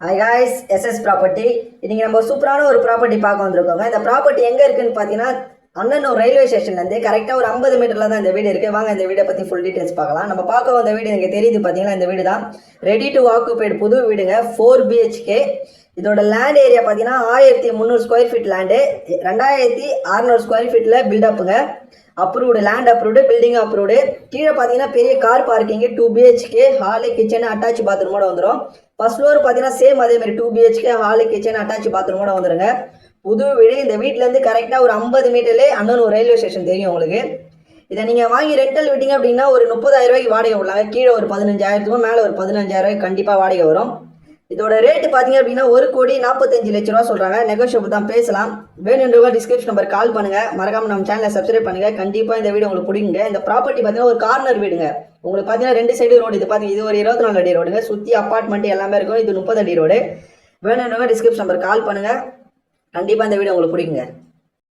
Hi guys, SS property. இன்றைக்கி நம்ம சூப்பரான ஒரு ப்ராப்பர்ட்டி பார்க்க வந்திருக்கோங்க. இந்த ப்ராப்பர்ட்டி எங்கே இருக்குன்னு பார்த்தீங்கன்னா அண்ணனூர் ரயில்வே ஸ்டேஷன்லேருந்து கரெக்டாக ஒரு 50 மீட்டரில் தான் இந்த வீடு இருக்குது. வாங்க இந்த வீடை பற்றி ஃபுல் டீட்டெயில்ஸ் பார்க்கலாம். நம்ம பார்க்க வந்த வீடு எனக்கு தெரியுது பார்த்தீங்கன்னா, இந்த வீடு தான் ரெடி டு ஆக்குபைடு புது வீடுங்க. 4 BHK. இதோட லேண்ட் ஏரியா பார்த்தீங்கன்னா 1300 ஸ்கொயர் ஃபீட் லேண்டு, 2600 ஸ்கொயர் ஃபீட்டில் பில்டப்புங்க. Approved, land approved, building approved. கீழே பார்த்தீங்கன்னா பெரிய car parking, 2 BHK, hall, kitchen, attach பாத்ரூமோட வந்துடும். ஃபர்ஸ்ட் ஃப்ளோர் பார்த்தீங்கன்னா சேம் அதே மாதிரி 2 BHK, ஹாலு, கிச்சன், அட்டாச் பாத்ரூமோட வந்துடுங்க. புது வீடு. இந்த வீட்டிலேருந்து கரெக்டாக ஒரு 50 மீட்டர்லேயே அண்ணனூர் ரயில்வே ஸ்டேஷன் தெரியும் உங்களுக்கு. இதை நீங்கள் வாங்கி ரெண்டல் விட்டீங்க அப்படின்னா ஒரு 30,000 ரூபாய்க்கு வாடகை விடலாங்க. கீழே ஒரு 15,000த்துக்கும் மேலே ஒரு 15,000 ரூபாய்க்கு கண்டிப்பாக வாடகை வரும். இதோட ரேட்டு பார்த்தீங்க அப்படின்னா 1,45,00,000 சொல்கிறாங்க. நெகோஷியபிள் தான், பேசலாம். வேணுன்றவங்க டிஸ்கிரிப்ஷன் நம்பர் கால் பண்ணுங்கள். மறக்காமல் நம்ம சேனலை சப்ஸ்கிரைப் பண்ணுங்கள். கண்டிப்பாக இந்த வீடு உங்களுக்கு பிடிக்குங்க. இந்த ப்ராப்பர்ட்டி பார்த்தீங்கன்னா ஒரு கார்னர் வீடுங்க. உங்களுக்கு பார்த்தீங்கன்னா 2 சைடு ரோடு. இது பார்த்தீங்கன்னா இது ஒரு 24 அடி ரோடுங்க. சுற்றி அப்பார்ட்மெண்ட் எல்லாமே இருக்கும். இது 30 அடி ரோடு. வேணுன்றவங்க டிஸ்கிரிப்ஷன் நம்பர் கால் பண்ணுங்கள். கண்டிப்பாக இந்த வீடு உங்களுக்கு பிடிக்குங்க.